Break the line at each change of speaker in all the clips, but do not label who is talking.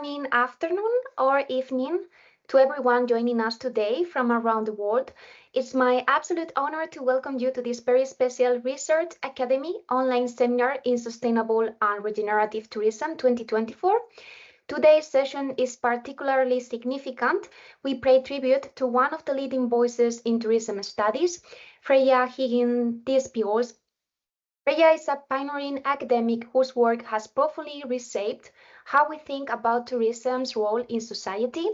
morning, afternoon, or evening to everyone joining us today from around the world. It's my absolute honor to welcome you to this very special Research Academy online seminar in Sustainable and Regenerative Tourism 2024. Today's session is particularly significant. We pay tribute to one of the leading voices in tourism studies, Freya Higgins-Desbiolles. Freya is a pioneering academic whose work has profoundly reshaped how we think about tourism's role in society.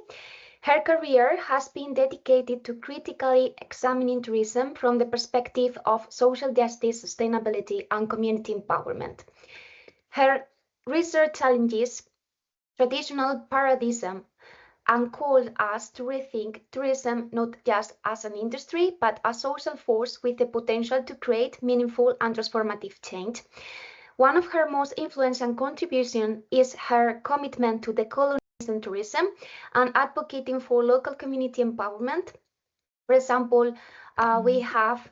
Her career has been dedicated to critically examining tourism from the perspective of social justice, sustainability, and community empowerment. Her research challenges traditional paradigm and called us to rethink tourism not just as an industry, but a social force with the potential to create meaningful and transformative change. One of her most influential contributions is her commitment to decolonizing tourism and advocating for local community empowerment. For example, we have,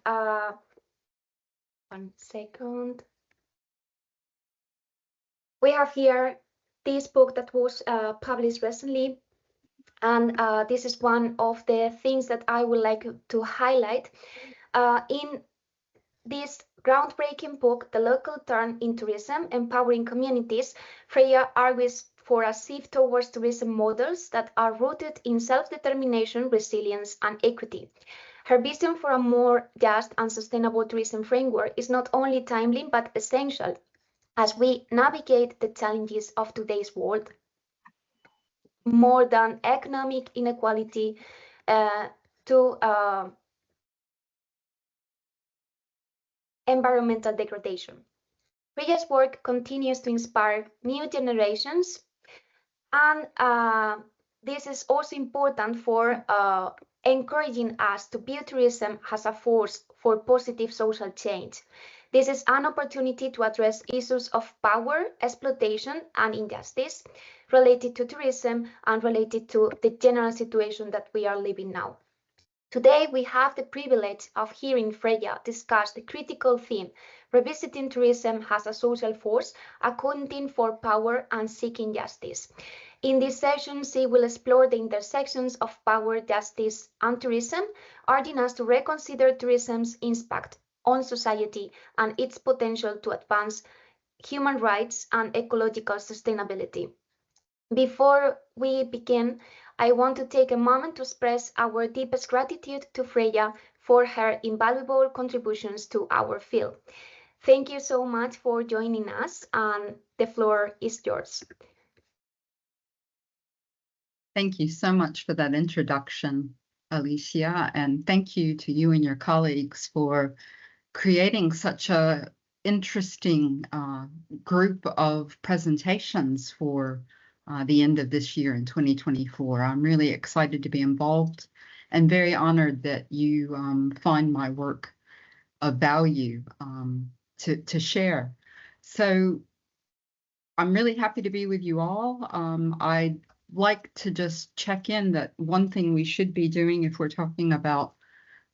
one second. We have here this book that was published recently. And this is one of the things that I would like to highlight. In this groundbreaking book, The Local Turn in Tourism, Empowering Communities, Freya argues for a shift towards tourism models that are rooted in self-determination, resilience, and equity. Her vision for a more just and sustainable tourism framework is not only timely, but essential as we navigate the challenges of today's world. More than economic inequality to environmental degradation. Freya's work continues to inspire new generations, and this is also important for encouraging us to view tourism as a force for positive social change. This is an opportunity to address issues of power, exploitation, and injustice related to tourism and related to the general situation that we are living now. Today, we have the privilege of hearing Freya discuss the critical theme, revisiting tourism as a social force, accounting for power and seeking justice. In this session, she will explore the intersections of power, justice, and tourism, urging us to reconsider tourism's impact on society and its potential to advance human rights and ecological sustainability. Before we begin, I want to take a moment to express our deepest gratitude to Freya for her invaluable contributions to our field. Thank you so much for joining us, and the floor is yours.
Thank you so much for that introduction, Alicia, and thank you to you and your colleagues for creating such a interesting group of presentations for the end of this year in 2024. I'm really excited to be involved and very honored that you find my work of value to share. So I'm really happy to be with you all. I'd like to just check in that one thing we should be doing if we're talking about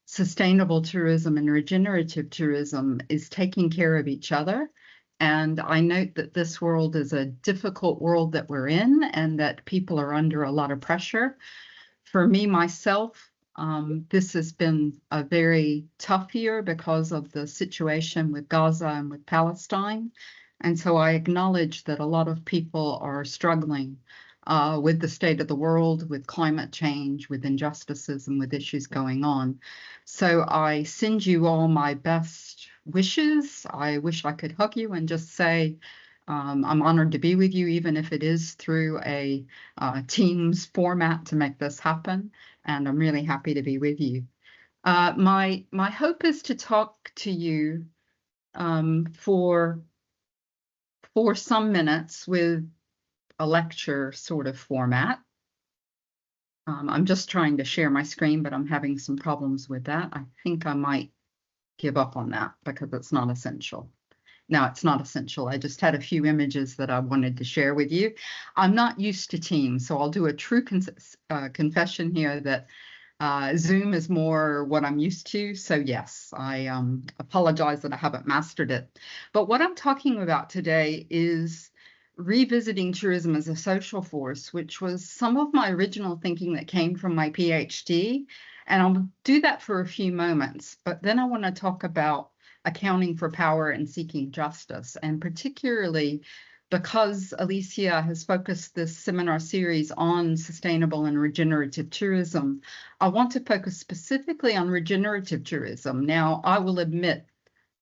sustainable tourism and regenerative tourism is taking care of each other. And I note that this world is a difficult world that we're in and that people are under a lot of pressure. For me, myself, this has been a very tough year because of the situation with Gaza and with Palestine. And so I acknowledge that a lot of people are struggling with the state of the world, with climate change, with injustices, and with issues going on. So I send you all my best wishes. I wish I could hug you and just say I'm honored to be with you, even if it is through a Teams format to make this happen. And I'm really happy to be with you. My hope is to talk to you for some minutes with a lecture sort of format. I'm just trying to share my screen, but I'm having some problems with that. I think I might give up on that because it's not essential. No, it's not essential. I just had a few images that I wanted to share with you. I'm not used to Teams, so I'll do a true confession here that Zoom is more what I'm used to. So yes, I apologize that I haven't mastered it. But what I'm talking about today is revisiting tourism as a social force, which was some of my original thinking that came from my PhD. And I'll do that for a few moments, but then I want to talk about accounting for power and seeking justice, and particularly because Alicia has focused this seminar series on sustainable and regenerative tourism, I want to focus specifically on regenerative tourism. Now, I will admit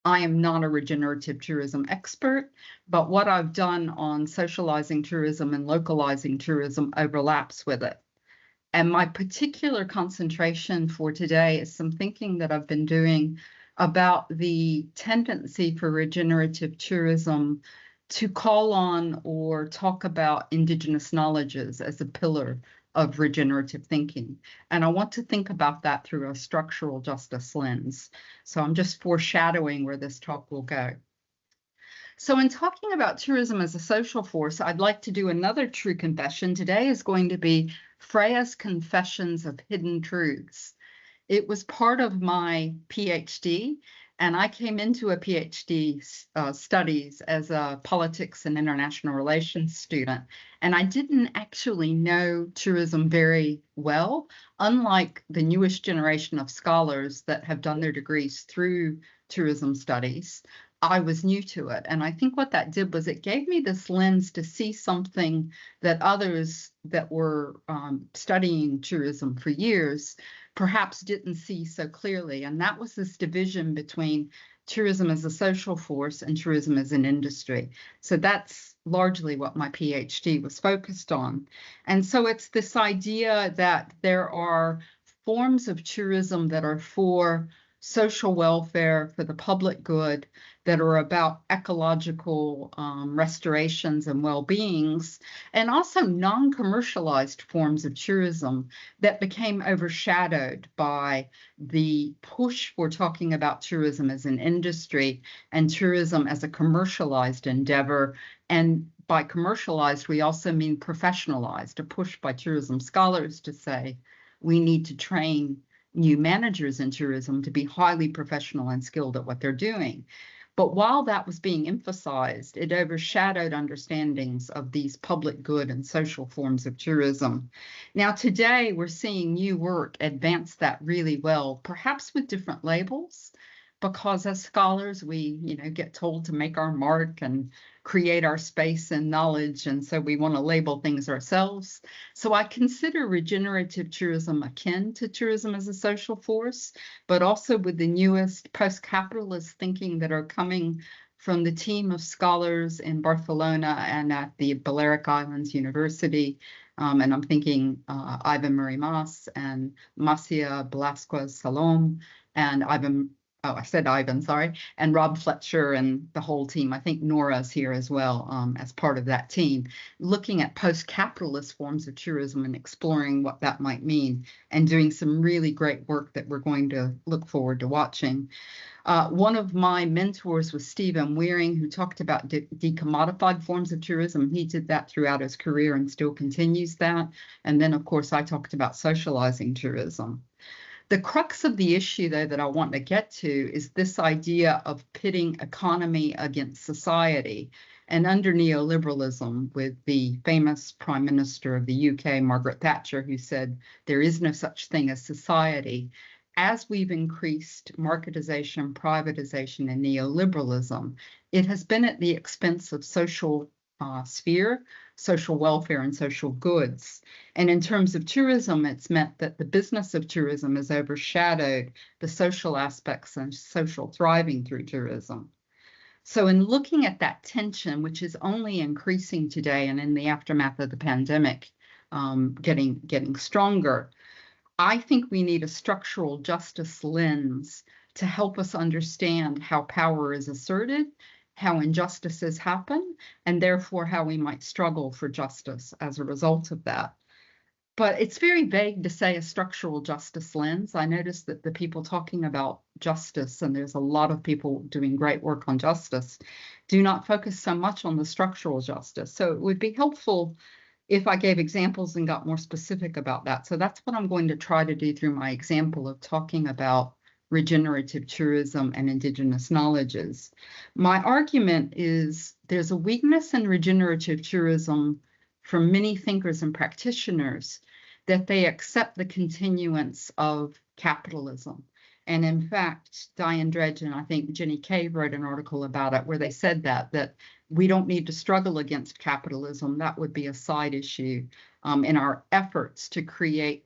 I am not a regenerative tourism expert, but what I've done on socializing tourism and localizing tourism overlaps with it. And my particular concentration for today is some thinking that I've been doing about the tendency for regenerative tourism to call on or talk about indigenous knowledges as a pillar of regenerative thinking. And I want to think about that through a structural justice lens. So I'm just foreshadowing where this talk will go. So in talking about tourism as a social force, I'd like to do another true confession. Today is going to be Freya's Confessions of Hidden Truths. It was part of my PhD, and I came into a PhD studies as a politics and international relations student, and I didn't actually know tourism very well, unlike the newest generation of scholars that have done their degrees through tourism studies. I was new to it. And I think what that did was it gave me this lens to see something that others that were studying tourism for years perhaps didn't see so clearly. And that was this division between tourism as a social force and tourism as an industry. So that's largely what my PhD was focused on. And so it's this idea that there are forms of tourism that are for social welfare, for the public good, that are about ecological restorations and well-beings, and also non-commercialized forms of tourism that became overshadowed by the push for talking about tourism as an industry and tourism as a commercialized endeavor. And by commercialized, we also mean professionalized, a push by tourism scholars to say we need to train new managers in tourism to be highly professional and skilled at what they're doing. But while that was being emphasized, it overshadowed understandings of these public good and social forms of tourism. Now, today, we're seeing new work advance that really well, perhaps with different labels, because as scholars, we get told to make our mark and create our space and knowledge, and so we want to label things ourselves. So I consider regenerative tourism akin to tourism as a social force, but also with the newest post-capitalist thinking that are coming from the team of scholars in Barcelona and at the Balearic Islands University. And I'm thinking Ivan Murimas and Macia Velasquez Salom and and Rob Fletcher and the whole team. I think Nora's here as well as part of that team, looking at post-capitalist forms of tourism and exploring what that might mean, and doing some really great work that we're going to look forward to watching. One of my mentors was Stephen Wearing, who talked about decommodified forms of tourism. He did that throughout his career and still continues that. And then, of course, I talked about socializing tourism. The crux of the issue, though, that I want to get to is this idea of pitting economy against society. And under neoliberalism, with the famous Prime Minister of the UK, Margaret Thatcher, who said there is no such thing as society, as we've increased marketization, privatization, and neoliberalism, it has been at the expense of social sphere, social welfare, and social goods. And in terms of tourism, it's meant that the business of tourism has overshadowed the social aspects and social thriving through tourism. So in looking at that tension, which is only increasing today and in the aftermath of the pandemic, getting stronger, I think we need a structural justice lens to help us understand how power is asserted, how injustices happen, and therefore how we might struggle for justice as a result of that. But it's very vague to say a structural justice lens. I noticed that the people talking about justice, and there's a lot of people doing great work on justice, do not focus so much on the structural justice. So it would be helpful if I gave examples and got more specific about that. So that's what I'm going to try to do through my example of talking about regenerative tourism and indigenous knowledges. My argument is there's a weakness in regenerative tourism from many thinkers and practitioners that they accept the continuance of capitalism. And in fact, Diane Dredge and I think Jenny Kay wrote an article about it where they said that we don't need to struggle against capitalism. That would be a side issue in our efforts to create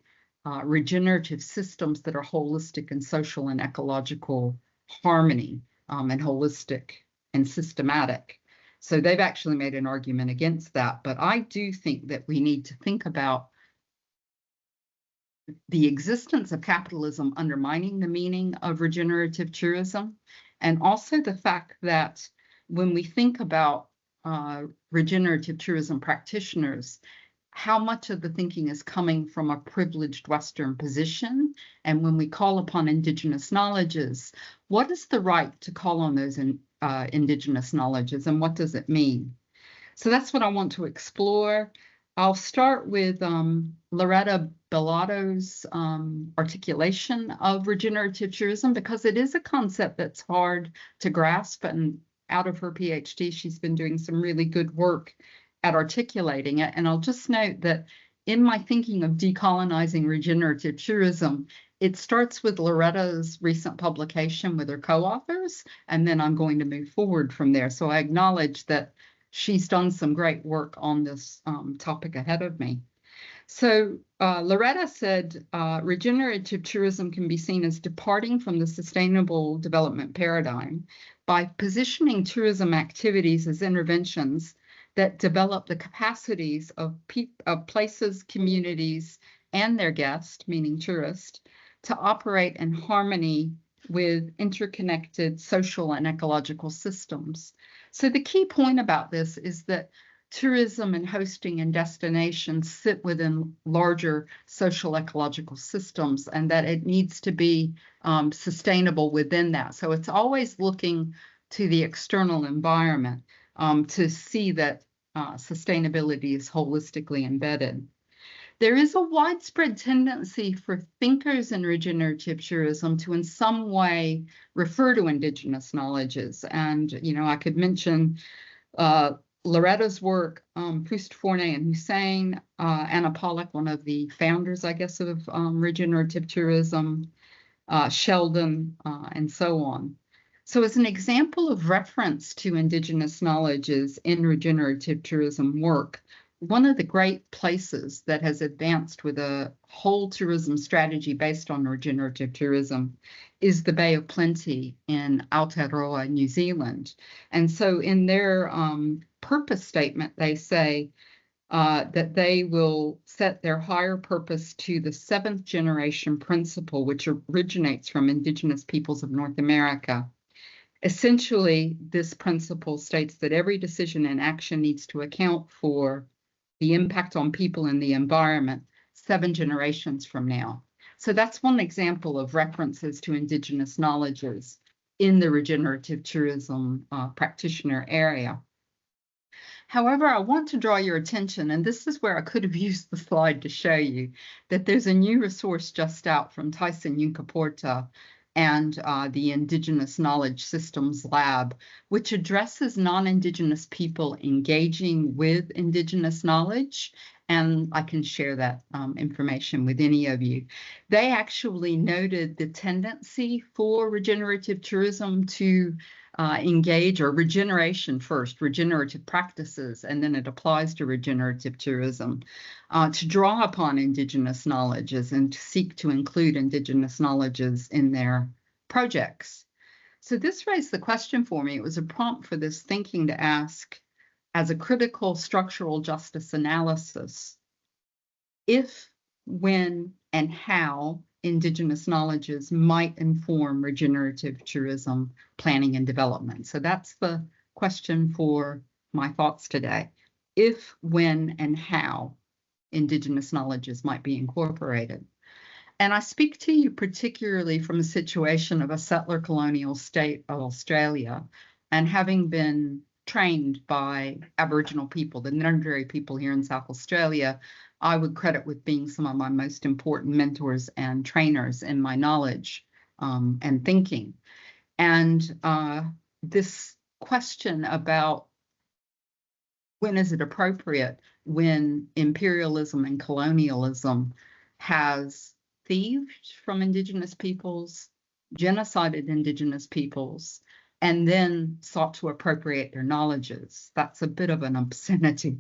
regenerative systems that are holistic and social and ecological harmony and holistic and systematic. So they've actually made an argument against that. But I do think that we need to think about the existence of capitalism undermining the meaning of regenerative tourism, and also the fact that when we think about regenerative tourism practitioners, how much of the thinking is coming from a privileged Western position, and when we call upon indigenous knowledges, what is the right to call on those indigenous knowledges, and what does it mean? So that's what I want to explore. I'll start with Loretta Bellotto's articulation of regenerative tourism, because it is a concept that's hard to grasp, and out of her PhD, she's been doing some really good work at articulating it. And I'll just note that in my thinking of decolonizing regenerative tourism, it starts with Loretta's recent publication with her co-authors, and then I'm going to move forward from there. So I acknowledge that she's done some great work on this topic ahead of me. So Loretta said, regenerative tourism can be seen as departing from the sustainable development paradigm by positioning tourism activities as interventions that develop the capacities of places, communities, and their guests, meaning tourists, to operate in harmony with interconnected social and ecological systems. So the key point about this is that tourism and hosting and destinations sit within larger social ecological systems, and that it needs to be sustainable within that. So it's always looking to the external environment to see that sustainability is holistically embedded. There is a widespread tendency for thinkers in regenerative tourism to in some way refer to indigenous knowledges. And, you know, I could mention Loretta's work, Proust, Fournet, and Hussein, Anna Pollock, one of the founders, I guess, of regenerative tourism, Sheldon, and so on. So as an example of reference to indigenous knowledges in regenerative tourism work, one of the great places that has advanced with a whole tourism strategy based on regenerative tourism is the Bay of Plenty in Aotearoa, New Zealand. And so in their purpose statement, they say that they will set their higher purpose to the 7th generation principle, which originates from Indigenous peoples of North America. Essentially, this principle states that every decision and action needs to account for the impact on people and the environment 7 generations from now. So that's one example of references to indigenous knowledges in the regenerative tourism practitioner area. However, I want to draw your attention, and this is where I could have used the slide to show you, that there's a new resource just out from Tyson Yunkaporta and the Indigenous Knowledge Systems Lab, which addresses non-Indigenous people engaging with Indigenous knowledge. And I can share that information with any of you. They actually noted the tendency for regenerative tourism to engage, or regeneration first, regenerative practices, and then it applies to regenerative tourism, to draw upon Indigenous knowledges and to seek to include Indigenous knowledges in their projects. So this raised the question for me. It was a prompt for this thinking to ask, as a critical structural justice analysis, if, when, and how Indigenous knowledges might inform regenerative tourism planning and development. So that's the question for my thoughts today. If, when, and how Indigenous knowledges might be incorporated. And I speak to you particularly from the situation of a settler colonial state of Australia, and having been trained by Aboriginal people, the Ngurungaru people here in South Australia, I would credit with being some of my most important mentors and trainers in my knowledge and thinking. And this question about when is it appropriate when imperialism and colonialism has thieved from Indigenous peoples, genocided Indigenous peoples, and then sought to appropriate their knowledges. That's a bit of an obscenity.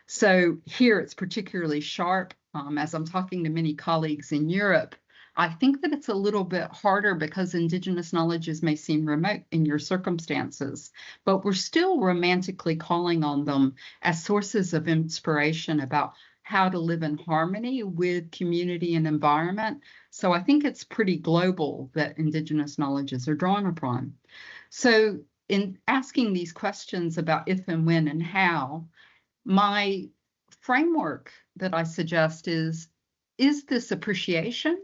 So here it's particularly sharp. As I'm talking to many colleagues in Europe, I think that it's a little bit harder because Indigenous knowledges may seem remote in your circumstances, but we're still romantically calling on them as sources of inspiration about how to live in harmony with community and environment. So I think it's pretty global that Indigenous knowledges are drawn upon. So in asking these questions about if and when and how, my framework that I suggest is this appreciation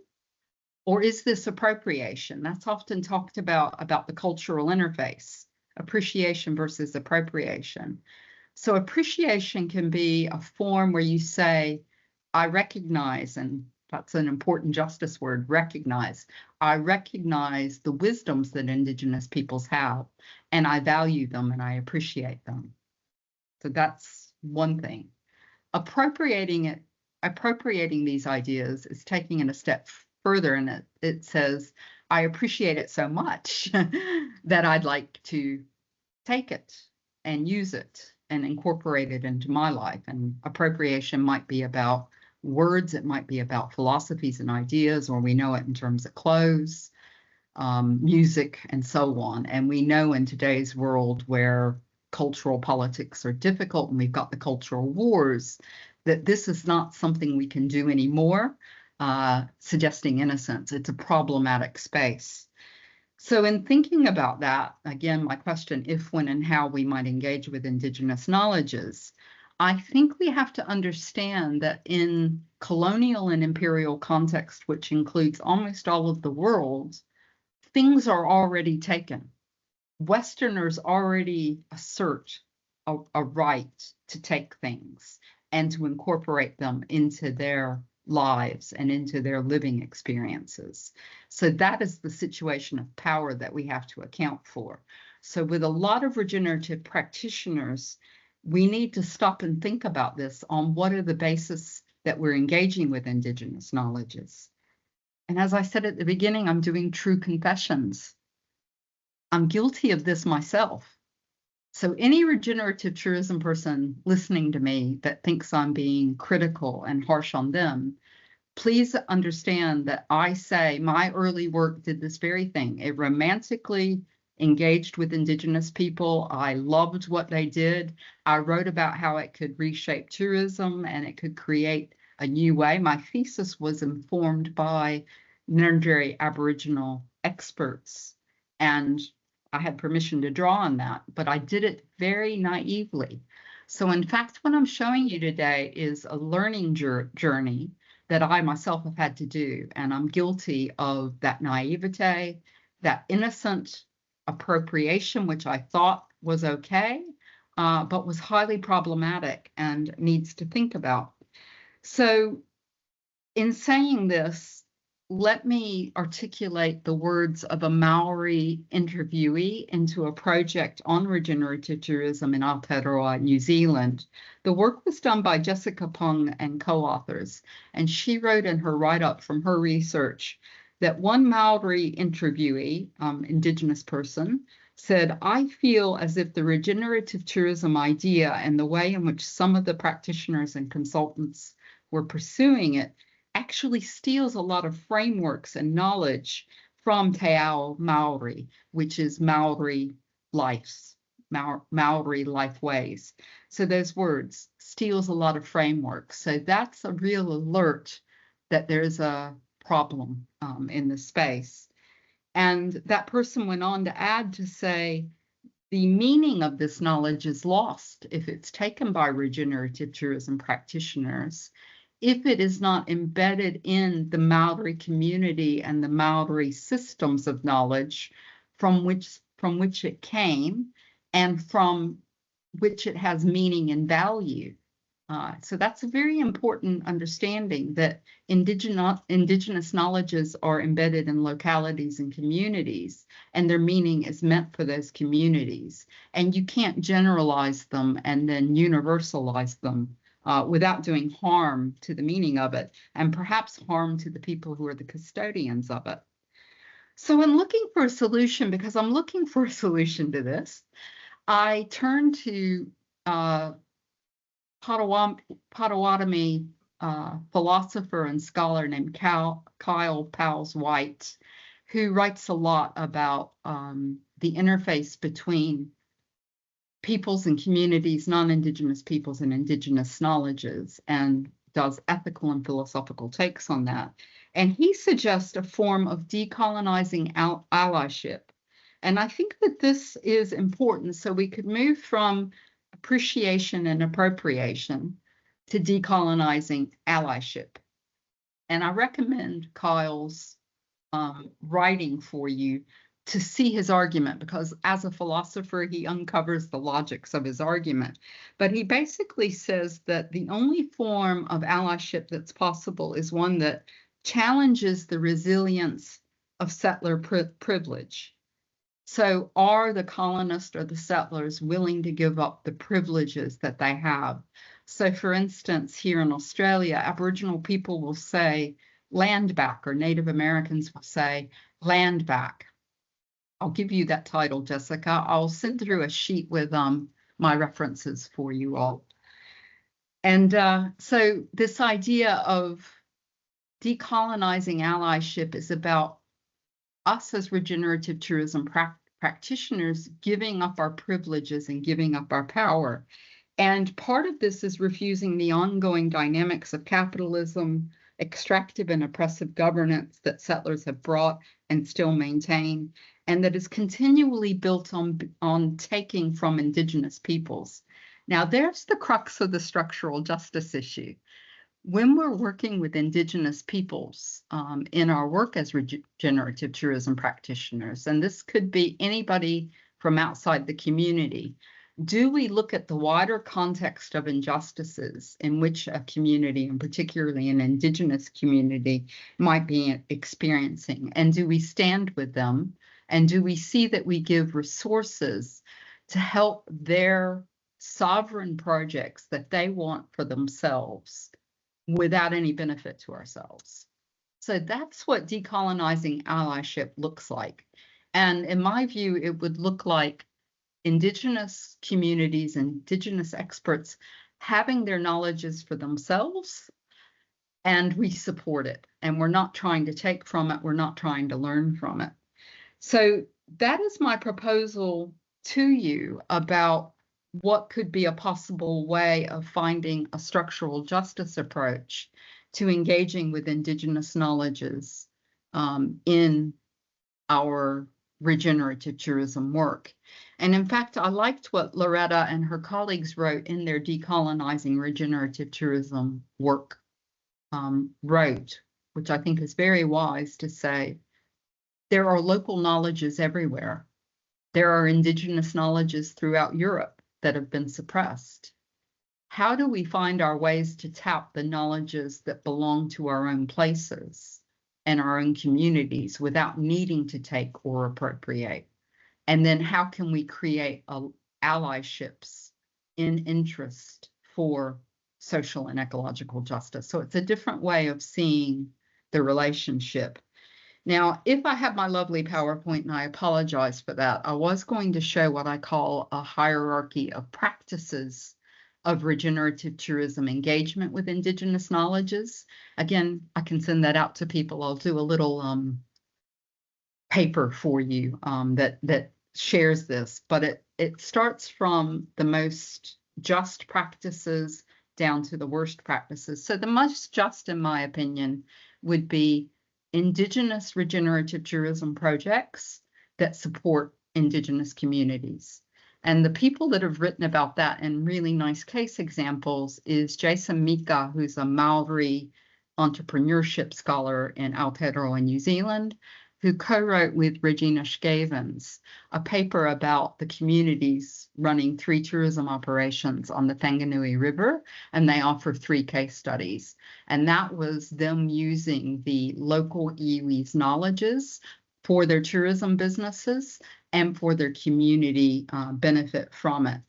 or is this appropriation? That's often talked about the cultural interface, appreciation versus appropriation. So appreciation can be a form where you say, I recognize, and that's an important justice word, recognize. I recognize the wisdoms that Indigenous peoples have, and I value them and I appreciate them. So that's one thing. Appropriating these ideas is taking it a step further, and it says, I appreciate it so much that I'd like to take it and use it and incorporate it into my life. And appropriation might be about words, it might be about philosophies and ideas, or we know it in terms of clothes, music, and so on. And we know in today's world where cultural politics are difficult and we've got the cultural wars, that this is not something we can do anymore, suggesting innocence. It's a problematic space. So in thinking about that, again, my question, if, when, and how we might engage with Indigenous knowledges, I think we have to understand that in colonial and imperial context, which includes almost all of the world, things are already taken. Westerners already assert a right to take things and to incorporate them into their lives and into their living experiences. So that is the situation of power that we have to account for. So with a lot of regenerative practitioners, we need to stop and think about this on what are the basis that we're engaging with Indigenous knowledges. And as I said at the beginning, I'm doing true confessions. I'm guilty of this myself. So any regenerative tourism person listening to me that thinks I'm being critical and harsh on them, please understand that I say my early work did this very thing. It romantically engaged with Indigenous people. I loved what they did. I wrote about how it could reshape tourism and it could create a new way. My thesis was informed by Ngurindjeri Aboriginal experts, and I had permission to draw on that, but I did it very naively. So in fact, what I'm showing you today is a learning journey that I myself have had to do, and I'm guilty of that naivete, that innocent appropriation, which I thought was okay, but was highly problematic and needs to think about. So in saying this, let me articulate the words of a Maori interviewee into a project on regenerative tourism in Aotearoa, New Zealand. The work was done by Jessica Pung and co-authors, and she wrote in her write-up from her research that one Maori interviewee, Indigenous person, said, I feel as if the regenerative tourism idea and the way in which some of the practitioners and consultants were pursuing it actually steals a lot of frameworks and knowledge from Te Ao Maori, which is Maori lives, Maori life ways. So those words, steals a lot of frameworks. So that's a real alert that there's a problem in the space. And that person went on to add to say, the meaning of this knowledge is lost if it's taken by regenerative tourism practitioners, if it is not embedded in the Maori community and the Maori systems of knowledge from which it came and from which it has meaning and value. So that's a very important understanding that indigenous knowledges are embedded in localities and communities, and their meaning is meant for those communities. And you can't generalize them and then universalize them without doing harm to the meaning of it, and perhaps harm to the people who are the custodians of it. So in looking for a solution, because I'm looking for a solution to this, I turned to Potawatomi philosopher and scholar named Kyle Powles White, who writes a lot about the interface between peoples and communities, non-Indigenous peoples and Indigenous knowledges, and does ethical and philosophical takes on that. And he suggests a form of decolonizing allyship. And I think that this is important, so we could move from appreciation and appropriation to decolonizing allyship. And I recommend Kyle's writing for you to see his argument, because as a philosopher, he uncovers the logics of his argument. But he basically says that the only form of allyship that's possible is one that challenges the resilience of settler privilege. So are the colonists or the settlers willing to give up the privileges that they have? So for instance, here in Australia, Aboriginal people will say land back, or Native Americans will say land back. I'll give you that title, Jessica. I'll send through a sheet with my references for you all. And so this idea of decolonizing allyship is about us as regenerative tourism practitioners giving up our privileges and giving up our power. And part of this is refusing the ongoing dynamics of capitalism, extractive and oppressive governance that settlers have brought and still maintain, and that is continually built on taking from Indigenous peoples. Now, there's the crux of the structural justice issue. When we're working with Indigenous peoples in our work as regenerative tourism practitioners, and this could be anybody from outside the community, do we look at the wider context of injustices in which a community, and particularly an Indigenous community, might be experiencing? And do we stand with them? And do we see that we give resources to help their sovereign projects that they want for themselves without any benefit to ourselves? So that's what decolonizing allyship looks like. And in my view, it would look like Indigenous communities, Indigenous experts having their knowledges for themselves, and we support it. And we're not trying to take from it, we're not trying to learn from it. So that is my proposal to you about what could be a possible way of finding a structural justice approach to engaging with Indigenous knowledges in our regenerative tourism work. And in fact, I liked what Loretta and her colleagues wrote in their Decolonizing Regenerative Tourism work, which I think is very wise to say, there are local knowledges everywhere. There are Indigenous knowledges throughout Europe that have been suppressed. How do we find our ways to tap the knowledges that belong to our own places and our own communities without needing to take or appropriate? And then how can we create allyships in interest for social and ecological justice? So it's a different way of seeing the relationship. Now, if I have my lovely PowerPoint, and I apologize for that, I was going to show what I call a hierarchy of practices of regenerative tourism engagement with Indigenous knowledges. Again, I can send that out to people. I'll do a little paper for you that shares this, but it starts from the most just practices down to the worst practices. So the most just, in my opinion, would be Indigenous regenerative tourism projects that support Indigenous communities. And the people that have written about that in really nice case examples is Jason Mika, who's a Maori entrepreneurship scholar in Aotearoa, New Zealand, who co-wrote with Regina Scavens a paper about the communities running 3 tourism operations on the Whanganui River, and they offer 3 case studies. And that was them using the local iwi's knowledges for their tourism businesses and for their community benefit from it.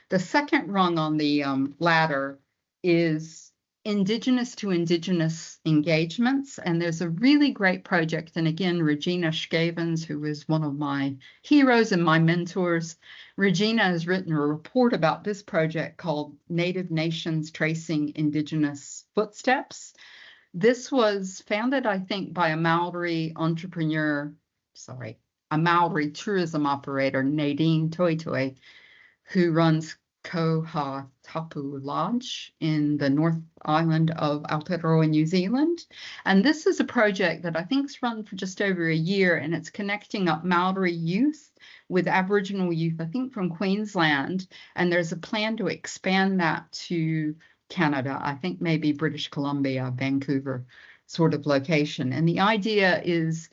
The second rung on the ladder is Indigenous to Indigenous engagements. And there's a really great project. And again, Regina Scavens, who is one of my heroes and my mentors, Regina has written a report about this project called Native Nations Tracing Indigenous Footsteps. This was founded, I think, by a Maori tourism operator, Nadine Toitoi, who runs Koha Tapu Lodge in the North Island of Aotearoa, New Zealand. And this is a project that I think's run for just over a year, and it's connecting up Maori youth with Aboriginal youth, I think from Queensland. And there's a plan to expand that to Canada, I think maybe British Columbia, Vancouver sort of location. And the idea is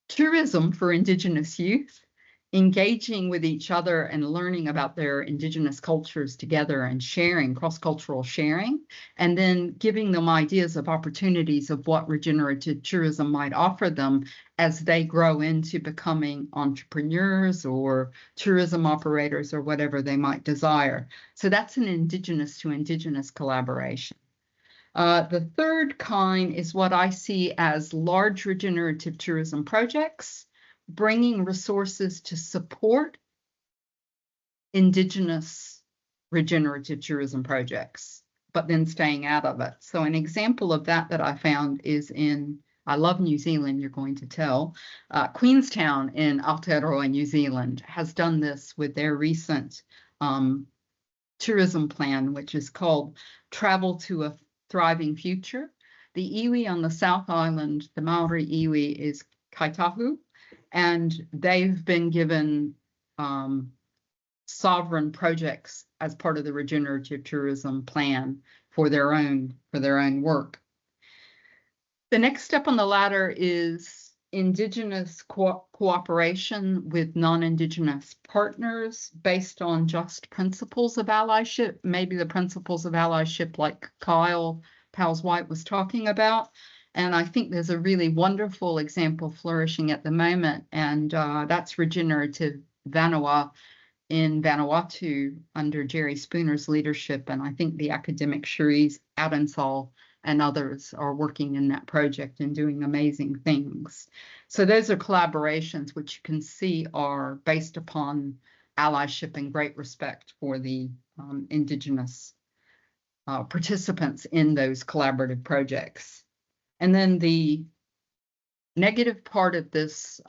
tourism for Indigenous youth, engaging with each other and learning about their Indigenous cultures together and sharing, cross-cultural sharing, and then giving them ideas of opportunities of what regenerative tourism might offer them as they grow into becoming entrepreneurs or tourism operators or whatever they might desire. So that's an Indigenous to Indigenous collaboration. The third kind is what I see as large regenerative tourism projects, bringing resources to support Indigenous regenerative tourism projects, but then staying out of it. So an example of that I found is I love New Zealand, you're going to tell, Queenstown in Aotearoa, New Zealand has done this with their recent tourism plan, which is called Travel to a Thriving Future. The iwi on the South Island, the Maori iwi, is Kaitahu, and they've been given sovereign projects as part of the regenerative tourism plan for their own work. The next step on the ladder is Indigenous cooperation with non-Indigenous partners based on just principles of allyship, maybe the principles of allyship like Kyle Powles-White was talking about. And I think there's a really wonderful example flourishing at the moment, and that's Regenerative Vanua in Vanuatu under Jerry Spooner's leadership. And I think the academic Cherise Adensall and others are working in that project and doing amazing things. So those are collaborations which you can see are based upon allyship and great respect for the Indigenous participants in those collaborative projects. And then the negative part of this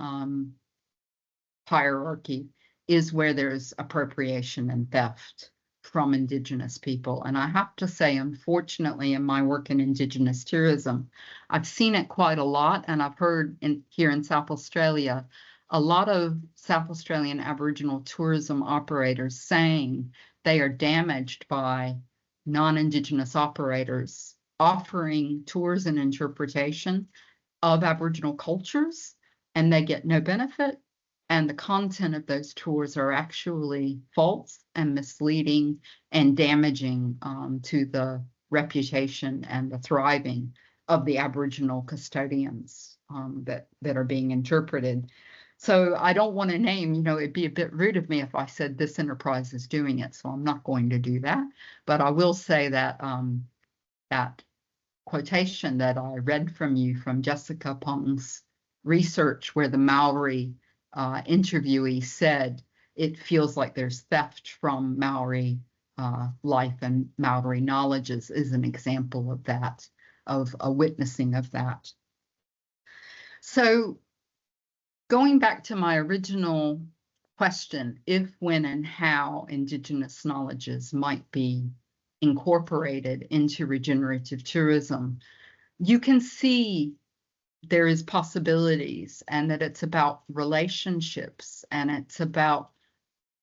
hierarchy is where there's appropriation and theft from Indigenous people. And I have to say, unfortunately, in my work in Indigenous tourism, I've seen it quite a lot. And I've heard here in South Australia, a lot of South Australian Aboriginal tourism operators saying they are damaged by non-Indigenous operators offering tours and interpretation of Aboriginal cultures, and they get no benefit. And the content of those tours are actually false and misleading and damaging to the reputation and the thriving of the Aboriginal custodians that are being interpreted. So I don't want to name, it'd be a bit rude of me if I said this enterprise is doing it, so I'm not going to do that. But I will say that that quotation that I read from you from Jessica Pong's research, where the Maori interviewee said it feels like there's theft from Maori life and Maori knowledges, is an example of that, of a witnessing of that. So going back to my original question, if, when, and how Indigenous knowledges might be incorporated into regenerative tourism, you can see there is possibilities, and that it's about relationships, and it's about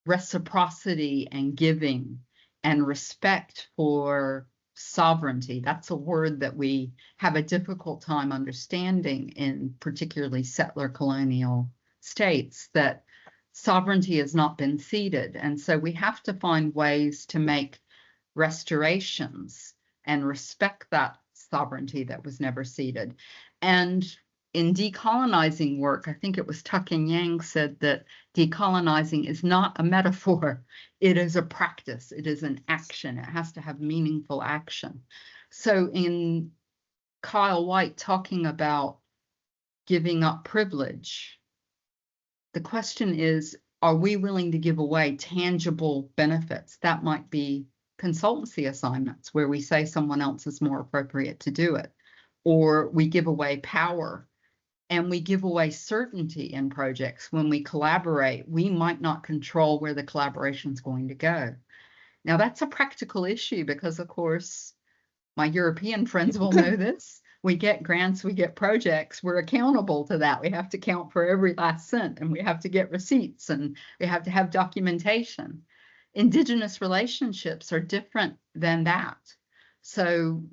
reciprocity and giving and respect for sovereignty. That's a word that we have a difficult time understanding in particularly settler colonial states, that sovereignty has not been ceded. And so we have to find ways to make restorations and respect that sovereignty that was never ceded. And in decolonizing work, I think it was Tuck and Yang said that decolonizing is not a metaphor. It is a practice. It is an action. It has to have meaningful action. So in Kyle White talking about giving up privilege, the question is, are we willing to give away tangible benefits? That might be consultancy assignments where we say someone else is more appropriate to do it, or we give away power. And we give away certainty in projects. When we collaborate, we might not control where the collaboration is going to go. Now, that's a practical issue because, of course, my European friends will know this. We get grants, we get projects, we're accountable to that. We have to count for every last cent, and we have to get receipts, and we have to have documentation. Indigenous relationships are different than that. So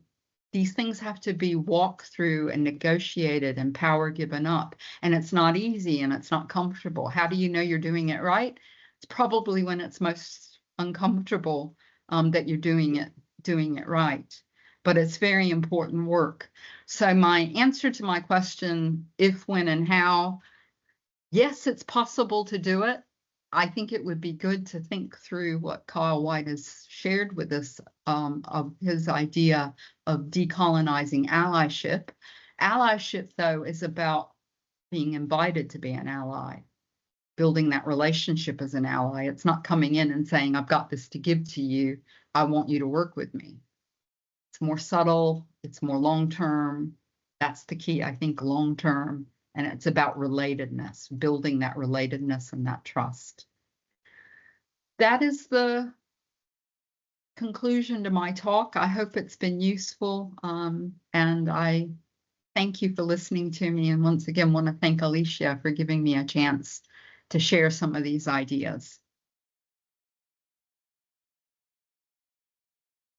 these things have to be walked through and negotiated and power given up. And it's not easy and it's not comfortable. How do you know you're doing it right? It's probably when it's most uncomfortable that you're doing it right. But it's very important work. So my answer to my question, if, when, and how, yes, it's possible to do it. I think it would be good to think through what Kyle White has shared with us of his idea of decolonizing allyship. Allyship, though, is about being invited to be an ally, building that relationship as an ally. It's not coming in and saying, I've got this to give to you. I want you to work with me. It's more subtle. It's more long-term. That's the key, I think, long-term. And it's about relatedness, building that relatedness and that trust. That is the conclusion to my talk. I hope it's been useful. And I thank you for listening to me. And once again, want to thank Alicia for giving me a chance to share some of these ideas.